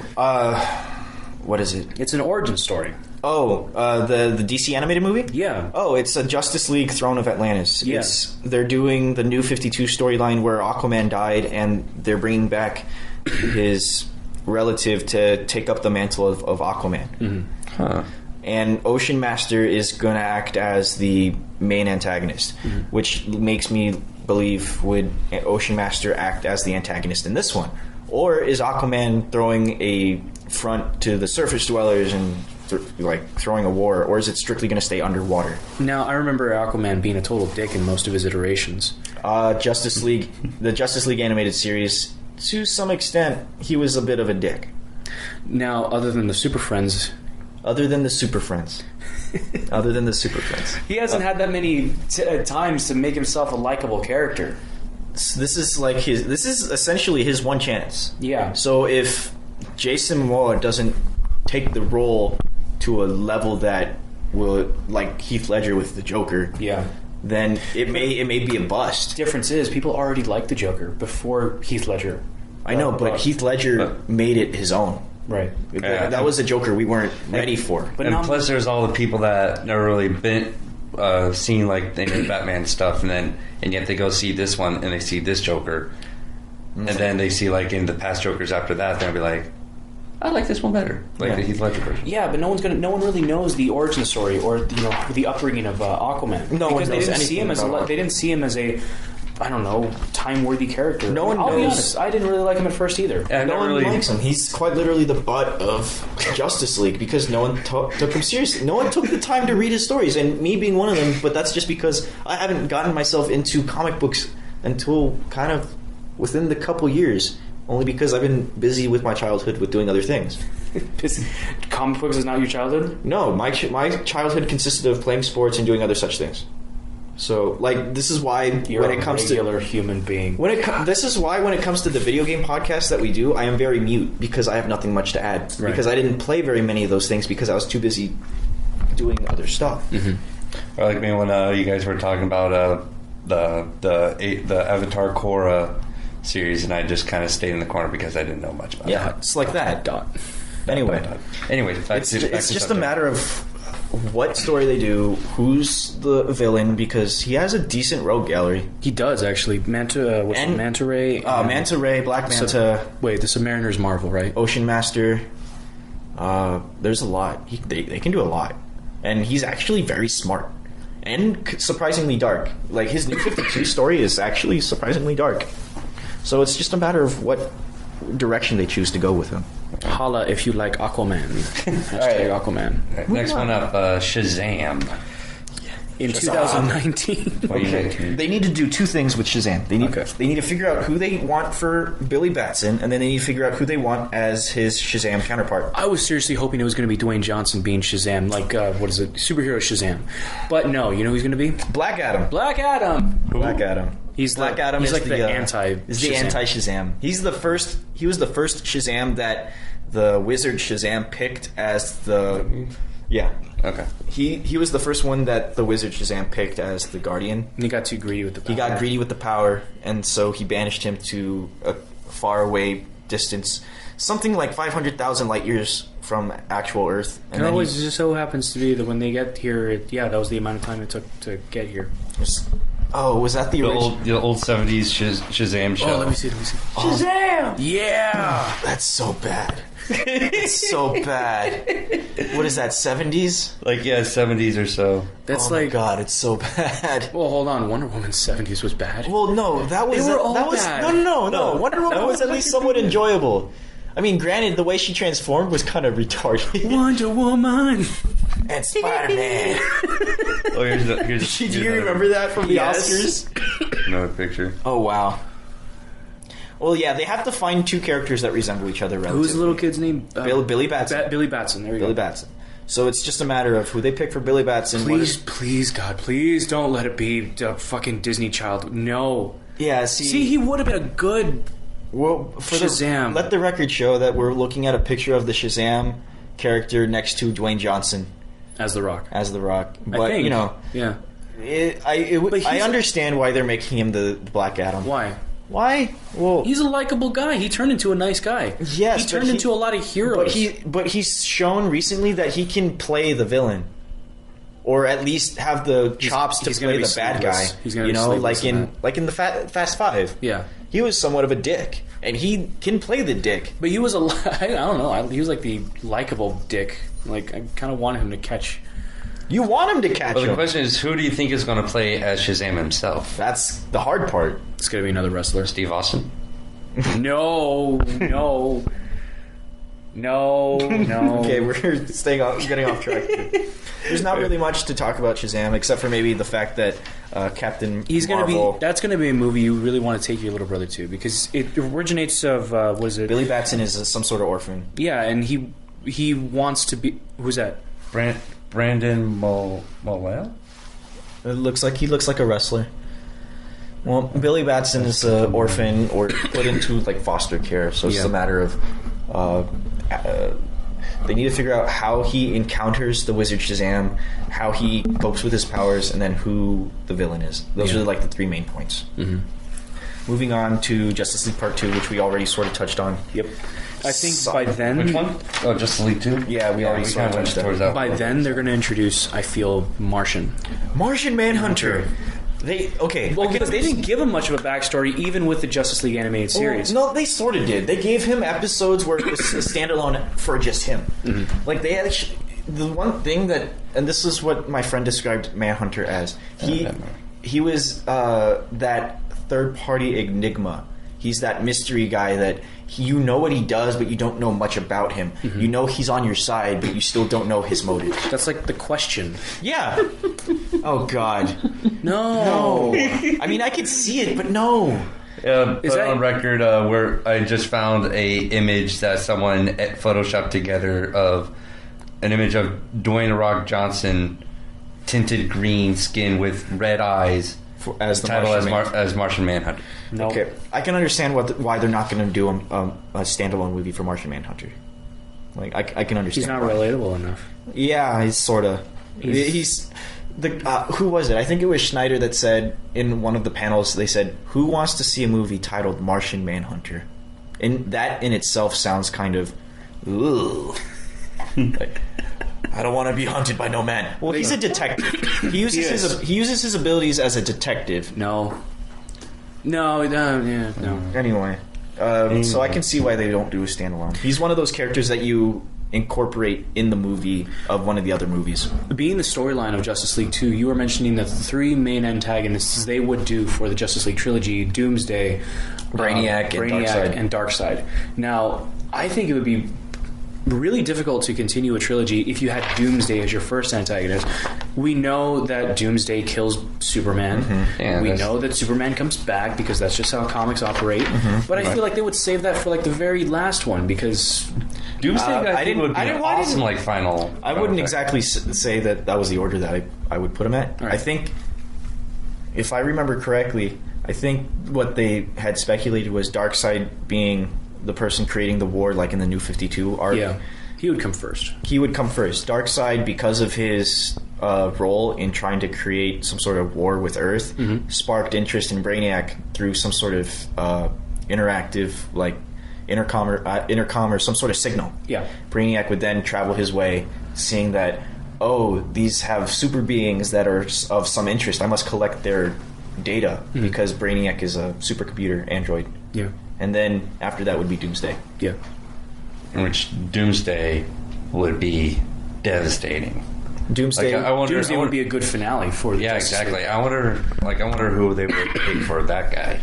what is it? It's an origin story. Oh, the DC animated movie? Yeah. Oh, it's a Justice League Throne of Atlantis. Yeah. They're doing the New 52 storyline where Aquaman died, and they're bringing back his relative to take up the mantle of Aquaman. Mm-hmm. Huh. And Ocean Master is going to act as the main antagonist, which makes me believe would Ocean Master act as the antagonist in this one? Or is Aquaman throwing a front to the surface dwellers and throwing a war, or is it strictly going to stay underwater? Now, I remember Aquaman being a total dick in most of his iterations. The Justice League animated series, to some extent, he was a bit of a dick. Now, other than the Super Friends, he hasn't had that many times to make himself a likable character. This is essentially his one chance. Yeah. So if Jason Momoa doesn't take the role to a level that will, like Heath Ledger with the Joker, Yeah. then it may be a bust. Difference is, people already liked the Joker before Heath Ledger. I know, but Heath Ledger made it his own. Right. That was a Joker we weren't ready for. But And now, plus, there's all the people that never really been seen like they know Batman stuff, and yet they go see this one and they see this Joker, and then they see like in the past Jokers after that, they'll be like, I like this one better, like the Heath Ledger version. yeah, but no one really knows the origin story or the upbringing of Aquaman. No one because they knows didn't see him as anything about they didn't see him as a, I don't know, time-worthy character. No one I'll be knows- honest, I didn't really like him at first either. And No one really, likes him. He's quite literally the butt of Justice League because no one took him seriously. No one took the time to read his stories, and me being one of them. But that's just because I haven't gotten myself into comic books until kind of within the couple years. Only because I've been busy with my childhood with doing other things. Comic books is not your childhood? No, my childhood consisted of playing sports and doing other such things. So, like, this is why You're when a it comes regular human being. this is why when it comes to the video game podcast that we do, I am very mute because I have nothing much to add. Right. Because I didn't play very many of those things because I was too busy doing other stuff. or like me when you guys were talking about the Avatar Korra series, and I just kind of stayed in the corner because I didn't know much about it. Yeah, it's like that. Anyway, Anyways, it's just a matter of what story they do, who's the villain, because he has a decent rogue gallery. He does, actually. Manta Ray. Manta Ray, Black Manta, Wait, the Submariner's Marvel, right? Ocean Master. There's a lot. They can do a lot, and he's actually very smart and surprisingly dark. Like his New 52 story is actually surprisingly dark. So it's just a matter of what direction they choose to go with him. Holla if you like Aquaman. Hashtag Aquaman. Right, next one up, Shazam. In 2019. 2019. They need to do two things with Shazam. They need to figure out who they want for Billy Batson, and then they need to figure out who they want as his Shazam counterpart. I was seriously hoping it was going to be Dwayne Johnson being Shazam, like, what is it? Superhero Shazam. But no, you know who he's going to be? Black Adam. Black Adam! Black Adam. He's Black the, Adam he's is like the anti is the anti-Shazam. He was the first Shazam that the wizard Shazam picked as the... Yeah. Okay. He was the first one that the wizard Shazam picked as the Guardian. And he got too greedy with the power. He got greedy with the power, and so he banished him to a faraway distance, something like 500,000 light years from actual Earth. And it then always just so happens to be that when they get here, that was the amount of time it took to get here. was that the original? The old 70s Shazam show. Oh, let me see. Shazam! Yeah! That's so bad. It's so bad. What is that, 70s? Like, 70s or so. That's oh like... my god, it's so bad. Well, hold on. Wonder Woman's 70s was bad. Well, no, that was... They were all that was, bad. No. Wonder Woman was at least somewhat enjoyable. I mean, granted, the way she transformed was kind of retarded. Wonder Woman! And Spider-Man. Oh, here's Do you remember that from the Yes. Oscars? Another picture. Oh, wow. Well, yeah, they have to find two characters that resemble each other relatively. Who's the little kid's name? Billy Batson. Billy Batson, there you Billy go. Batson. So it's just a matter of who they pick for Billy Batson. Please, God, please don't let it be a fucking Disney child. No. Yeah, See, he would have been a good... Well, for Shazam. Let the record show that we're looking at a picture of the Shazam character next to Dwayne Johnson As The Rock. as The Rock. But, I think. you know, Yeah. I understand why they're making him the Black Adam. Why? Why? Well, He's a likable guy. He turned into a nice guy. Yes, he but turned into a lot of heroes. but he's shown recently that he can play the villain, or at least have the chops to he's gonna play be the bad sleeveless. guy. He's gonna be sleeveless like in the Fast Five. Yeah. He was somewhat of a dick, and he can play the dick. But he was I don't know. He was like the likable dick. Like, I kind of wanted him to catch... You want him to catch Well, the him. question is, who do you think is going to play as Shazam himself? That's the hard part. It's going to be another wrestler. Steve Austin? No. Okay, we're getting off track here. There's not really much to talk about Shazam, except for maybe the fact that Captain He's going to Marvel... be... That's going to be a movie you really want to take your little brother to, because it originates of... what is it? Billy Batson is some sort of orphan. Yeah, and he wants to be... Who's that? Brandon Molell? He looks like a wrestler. Well, Billy Batson is an orphan or put into like foster care, so it's just a matter of they need to figure out how he encounters the wizard Shazam, how he copes with his powers, and then who the villain is. Those are like the three main points. Mm-hmm. Moving on to Justice League Part 2, which we already sort of touched on. Yep. I think by then... Which one? Oh, Justice League 2? Yeah, we already kind of went touched towards that. that. By then, they're going to introduce, I feel, Martian. Martian Manhunter. Well, because they didn't give him much of a backstory, even with the Justice League animated series. No, they sort of did. They gave him episodes where it was a standalone for just him. Mm-hmm. Like they actually, the one thing that, and this is what my friend described Manhunter as. He was that third party enigma. He's that mystery guy that you know what he does, but you don't know much about him. Mm-hmm. You know he's on your side, but you still don't know his motive. That's like The Question. Yeah. Oh God. No. I mean, I could see it, but no. Is that on record where I just found a image that someone photoshopped together of an image of Dwayne "Rock" Johnson, tinted green skin with red eyes, as the title Martian as Martian Manhunter. No. Okay, I can understand why they're not going to do a standalone movie for Martian Manhunter. Like I can understand. He's not why. relatable enough. Yeah, he's sort of. He's the who was it? I think it was Schneider that said in one of the panels. They said, "Who wants to see a movie titled Martian Manhunter?" And that in itself sounds kind of, ooh. Like, I don't want to be hunted by no man. Well, he's a detective. He uses his abilities as a detective. No. Anyway, so I can see why they don't do a standalone. He's one of those characters that incorporate in the movie of one of the other movies. Being the storyline of Justice League 2, you were mentioning that the three main antagonists they would do for the Justice League trilogy, Doomsday, Brainiac, and Darkseid. Now, I think it would be really difficult to continue a trilogy if you had Doomsday as your first antagonist. We know that Doomsday kills Superman. Yeah, we know that Superman comes back because that's just how comics operate. But I feel like they would save that for like the very last one because Doomsday I think would be an awesome didn't- like final. I wouldn't exactly say that was the order that I would put him at. Right. I think, if I remember correctly, I think what they had speculated was Darkseid being the person creating the war, like in the New 52 arc. Yeah, he would come first. He would come first. Darkseid, because of his role in trying to create some sort of war with Earth, sparked interest in Brainiac through some sort of interactive, like intercom or some sort of signal. Yeah. Brainiac would then travel his way, seeing that, oh, these have super beings that are of some interest. I must collect their data because Brainiac is a supercomputer android. Yeah. And then after that would be Doomsday. Yeah. In which Doomsday would be devastating. Doomsday. Like, I wonder, Doomsday would be a good finale for the Yeah, Justice exactly. League. I wonder who they would pick for that guy.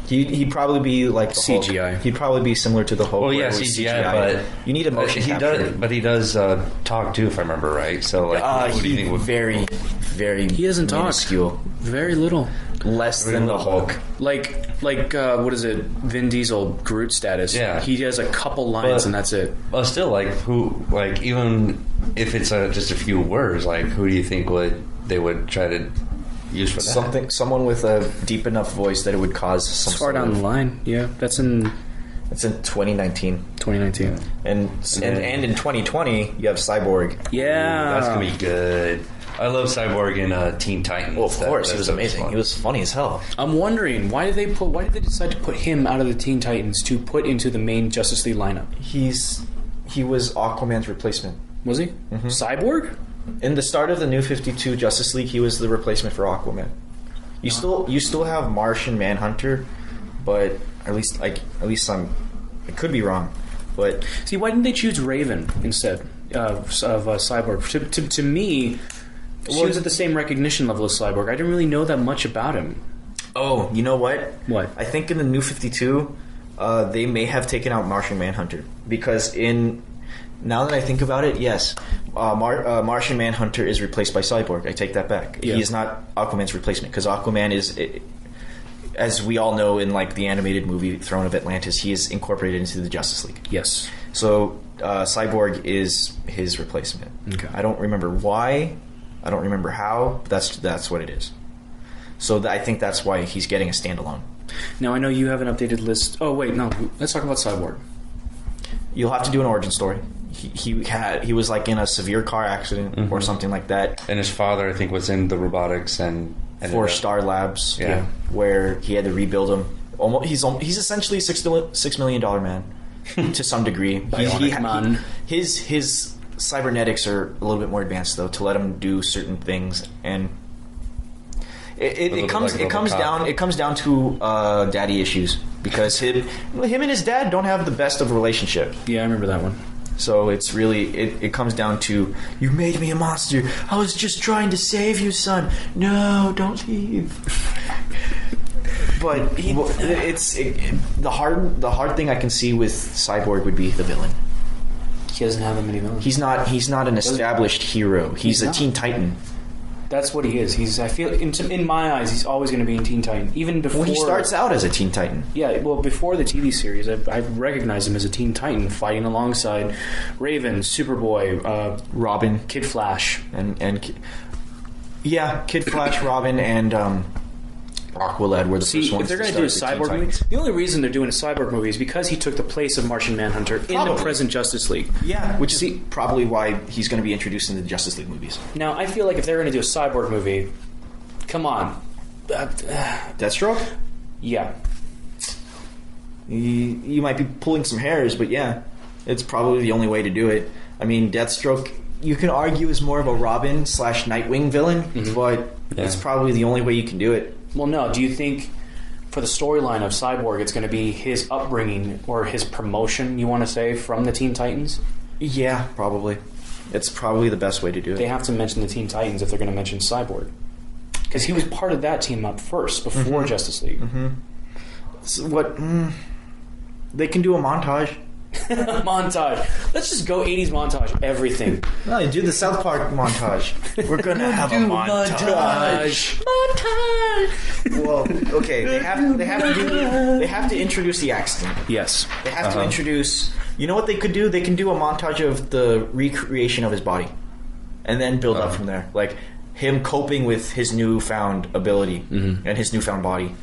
He'd probably be like the CGI. Hulk. He'd probably be similar to the Hulk. Well, where yeah, it was CGI, but you need a motion he capture. does, but he does talk too, if I remember right. So, like, who do you think would very, very He doesn't talk. minuscule. Very little. Less than the Hulk. Like what is it? Vin Diesel Groot status. Yeah. He has a couple lines But- and that's it. Well, still, like, who, like, even if it's just a few words, like, who do you think they would try to use for that? Someone with a deep enough voice that it would cause some It's far down the line. Yeah, that's in It's in 2019. 2019. And in 2020, you have Cyborg. Yeah, That's gonna be good. I love Cyborg in Teen Titans. Well, of course, he was That amazing. fun. He was funny as hell. I'm wondering why did they decide to put him out of the Teen Titans to put into the main Justice League lineup? He was Aquaman's replacement. Was he Cyborg? In the start of the New 52 Justice League, he was the replacement for Aquaman. You still have Martian Manhunter, but at least I'm. I could be wrong, but See, why didn't they choose Raven instead of Cyborg? To me, she was at the same recognition level as Cyborg. I didn't really know that much about him. oh, you know what? What? I think in the New 52, they may have taken out Martian Manhunter because now that I think about it, yes, Martian Manhunter is replaced by Cyborg. I take that back. Yeah. He is not Aquaman's replacement because Aquaman is, as we all know in like the animated movie Throne of Atlantis, he is incorporated into the Justice League. Yes. So Cyborg is his replacement. Okay. I don't remember why. I don't remember how. But that's what it is. So I think that's why he's getting a standalone. Now I know you have an updated list. Oh wait, no. Let's talk about Cyborg. You'll have to do an origin story. He was like in a severe car accident or something like that. And his father, I think, was in the robotics and For Star Labs, Yeah. where he had to rebuild him. He's essentially $6 million man to some degree. Bionic man. His cybernetics are a little bit more advanced though to let him do certain things, and it comes down to daddy issues because him and his dad don't have the best of relationship. Yeah, I remember that one. So it's really it comes down to, you made me a monster. I was just trying to save you, son. No, don't leave. But the hard thing I can see with Cyborg would be the villain. He doesn't have that many villains. He's not an established hero. He's a not. Teen Titan. That's what he is. I feel in my eyes, he's always going to be in Teen Titan. Even before Well, he starts out as a Teen Titan. Yeah, well, before the TV series, I recognized him as a Teen Titan fighting alongside Raven, Superboy, Robin, Kid Flash. Kid Flash, Robin, and Aqualad were the See, first ones. if they're going to to do a start the Cyborg Teen movie, Titans. the only reason they're doing a Cyborg movie is because he took the place of Martian Manhunter in the Probably. present Justice League. Yeah, which is probably why he's going to be introduced into the Justice League movies. Now, I feel like if they're going to do a Cyborg movie, come on. Deathstroke? Yeah. You might be pulling some hairs, but yeah, it's probably the only way to do it. I mean, Deathstroke, you can argue is more of a Robin / Nightwing villain, but it's probably the only way you can do it. Well, no. Do you think for the storyline of Cyborg, it's going to be his upbringing or his promotion, you want to say, from the Teen Titans? Yeah, probably. It's probably the best way to do it. They have to mention the Teen Titans if they're going to mention Cyborg. Because he was part of that team up first, before Justice League. So they can do a montage. Montage. Let's just go 80s montage. Everything. No, you do the South Park montage. We're gonna have a montage. Well, okay. They have to introduce the accident. Yes. They have to introduce. You know what they could do? They can do a montage of the recreation of his body, and then build up from there. Like him coping with his newfound ability and his newfound body.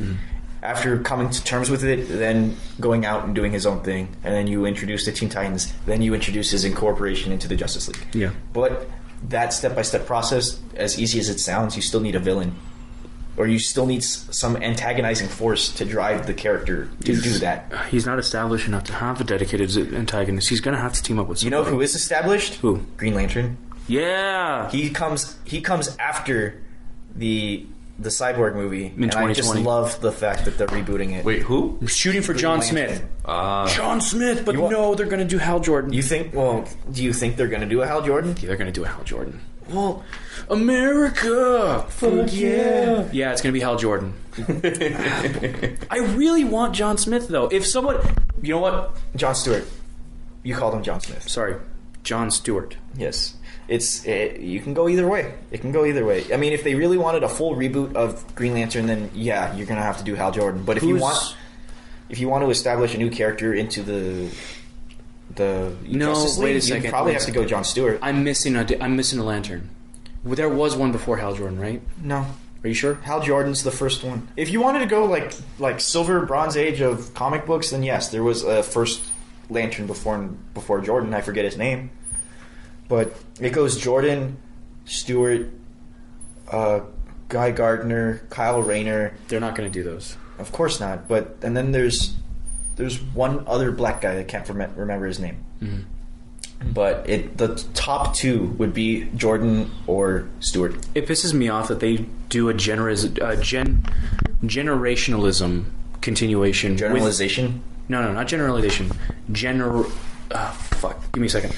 After coming to terms with it, then going out and doing his own thing, and then you introduce the Teen Titans, then you introduce his incorporation into the Justice League. Yeah. But that step-by-step process, as easy as it sounds, you still need a villain. Or you still need some antagonizing force to drive the character to do that. He's not established enough to have a dedicated antagonist. He's going to have to team up with somebody. You know who is established? Who? Green Lantern. Yeah. He comes after the Cyborg movie, In and I 2020. just love the fact that they're rebooting it. Wait, who? Shooting for Green John Lantern. Smith. Ah. John Smith, but You want- no, they're going to do Hal Jordan. Do you think they're going to do a Hal Jordan? Yeah, they're going to do a Hal Jordan. Well, America! fuck yeah. Yeah, it's going to be Hal Jordan. I really want John Smith, though. If someone... You know what? Jon Stewart. You called him John Smith. Sorry. John Stewart. Yes. You can go either way. It can go either way. I mean, if they really wanted a full reboot of Green Lantern, then yeah, you're going to have to do Hal Jordan. But if you want to establish a new character into the Justice League, wait a second. you probably have to go Jon Stewart. I'm missing a lantern. Well, there was one before Hal Jordan, right? No. Are you sure? Hal Jordan's the first one. If you wanted to go like Silver Bronze Age of comic books, then yes, there was a first Lantern before Jordan. I forget his name. But it goes Jordan, Stewart, Guy Gardner, Kyle Rayner. They're not going to do those. Of course not. And then there's one other black guy. I can't remember his name. But the top two would be Jordan or Stewart. It pisses me off that they do a generationalism continuation. Generalization? No, not generalization. Fuck. Give me a second.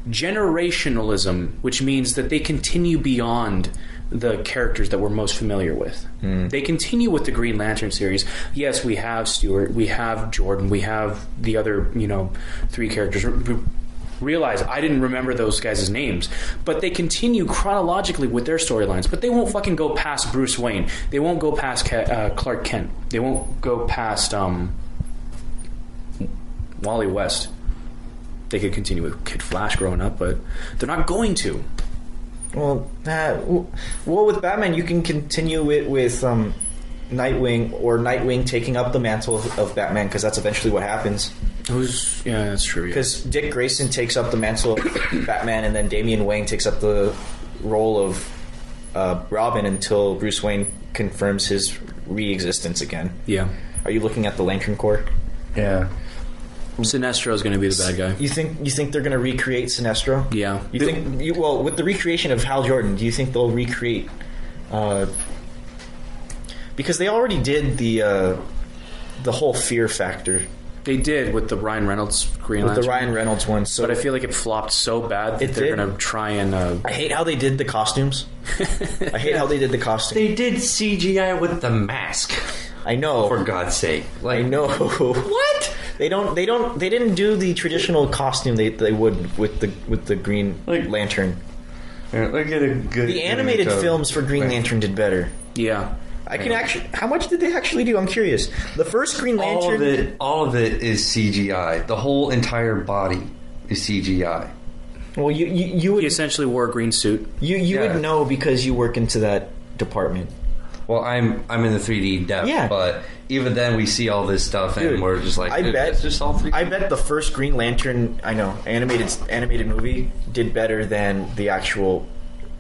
Generationalism, which means that they continue beyond the characters that we're most familiar with. They continue with the Green Lantern series. Yes, we have Stewart, we have Jordan, we have the other, three characters. Realize I didn't remember those guys' names, but they continue chronologically with their storylines. But they won't fucking go past Bruce Wayne. They won't go past Clark Kent. They won't go past Wally West. They could continue with Kid Flash growing up, but they're not going to. Well, with Batman, you can continue it with Nightwing, or Nightwing taking up the mantle of Batman, because that's eventually what happens. Yeah, that's true. Because Dick Grayson takes up the mantle of Batman, and then Damian Wayne takes up the role of Robin until Bruce Wayne confirms his re-existence again. Yeah. Are you looking at the Lantern Corps? Yeah. Sinestro is going to be the bad guy. You think they're going to recreate Sinestro? Yeah. You think with the recreation of Hal Jordan, do you think they'll recreate? Because they already did the whole fear factor. They did with the Ryan Reynolds Green Lantern. With the Ryan Reynolds one. So but I feel like it flopped so bad that they're going to try and... I hate how they did the costumes. I hate how they did the costumes. They did CGI with the mask. I know. For God's sake. I know. What? They didn't do the traditional costume they would with the Green Lantern. Look at a good. The animated films for Green Lantern did better. Yeah. How much did they actually do? I'm curious. The first Green Lantern... All of it is CGI. The whole entire body is CGI. Well, you would... He essentially wore a green suit. You would know because you work into that department. Well, I'm in the 3D depth, but even then we see all this stuff and we're just like, it's just all 3D. I bet the first Green Lantern, animated movie did better than the actual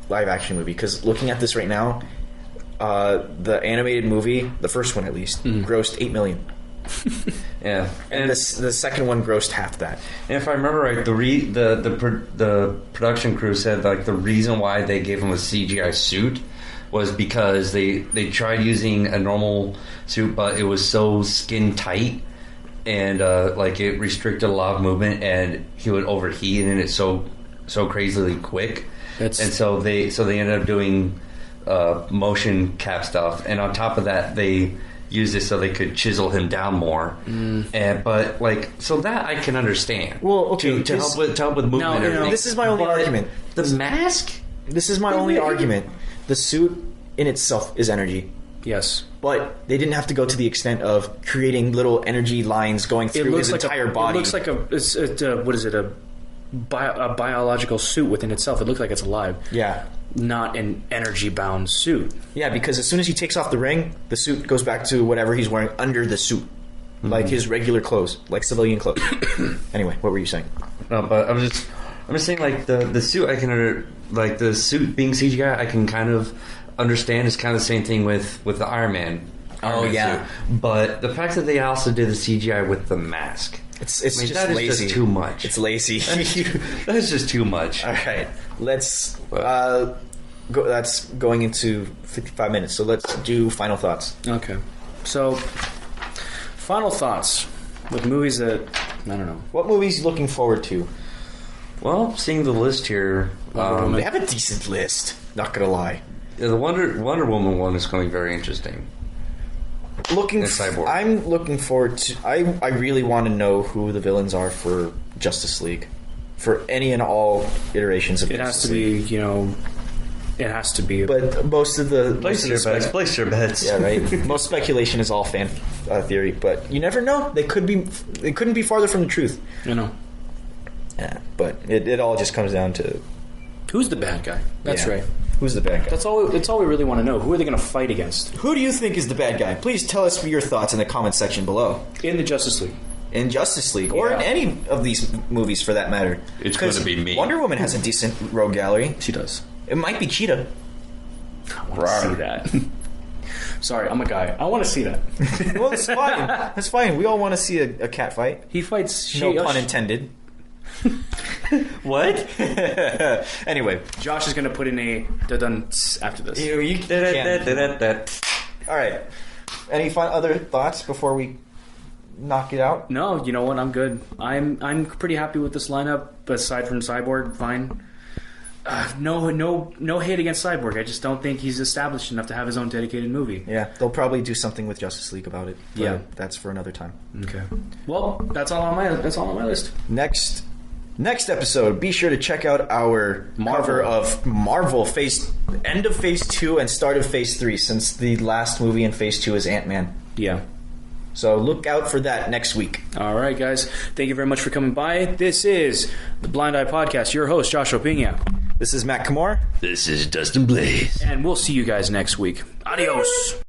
live action movie. Because looking at this right now, the animated movie, the first one at least, grossed $8 million. Yeah, and the second one grossed half that. And if I remember right, the production crew said like the reason why they gave him a CGI suit was because they tried using a normal suit, but it was so skin tight and like it restricted a lot of movement, and he would overheat, and it's so crazily quick. And so they ended up doing motion cap stuff, and on top of that, they used it so they could chisel him down more. But like, so that I can understand. Well, okay, to help with movement. No, and everything. this is my only argument. The mask. This is my only argument. The suit in itself is energy. Yes. But they didn't have to go to the extent of creating little energy lines going through his entire body. It looks like a biological suit within itself. It looks like it's alive. Yeah. Not an energy-bound suit. Yeah, because as soon as he takes off the ring, the suit goes back to whatever he's wearing under the suit. Like his regular clothes, like civilian clothes. Anyway, what were you saying? No, but I'm just saying, like, the suit, I can like the suit being CGI, I can kind of understand. It's kind of the same thing with the Iron Man. Yeah. Suit. But the fact that they also did the CGI with the mask, It's I mean, just that is lazy. just too much. It's lazy. That's just too much. All right, let's go. That's going into 55 minutes. So let's do final thoughts. Okay. So, final thoughts with movies that I don't know. What movies are you looking forward to? Well, seeing the list here, They have a decent list. Not gonna lie. the Wonder Woman one is going to be very interesting. Cyborg. I'm looking forward to. I really want to know who the villains are for Justice League, for any and all iterations of. It has to be, it has to be. But most of the Place your bets. Yeah, right. Most speculation is all fan theory, but you never know. They couldn't be farther from the truth. Yeah, but it all just comes down to Who's the bad guy? That's right. Who's the bad guy? That's all we really want to know. Who are they going to fight against Who do you think is the bad guy? Please tell us your thoughts in the comment section below. in the Justice League? In Justice League, or in any of these movies for that matter. It's going to be me. Wonder Woman has a decent rogue gallery. She does. It might be Cheetah. I want to see that. Sorry, I'm a guy. I want to see that. Well, that's fine. That's fine. We all want to see a cat fight. He fights. No pun intended. What? Anyway, Josh is going to put in a dun after this. you can't. All right. Any other thoughts before we knock it out? No, you know what? I'm good. I'm pretty happy with this lineup. Aside from Cyborg, fine. No hate against Cyborg. I just don't think he's established enough to have his own dedicated movie. Yeah, they'll probably do something with Justice League about it. Yeah, that's for another time. Okay. Well, that's all on my list. Next episode, be sure to check out our cover of Marvel end of Phase 2 and start of Phase 3, since the last movie in Phase 2 is Ant-Man. Yeah. So look out for that next week. All right, guys. Thank you very much for coming by. This is the Blind Eye Podcast. Your host, Joshua Pina. This is Matt Kamar. This is Dustin Blaze. And we'll see you guys next week. Adios.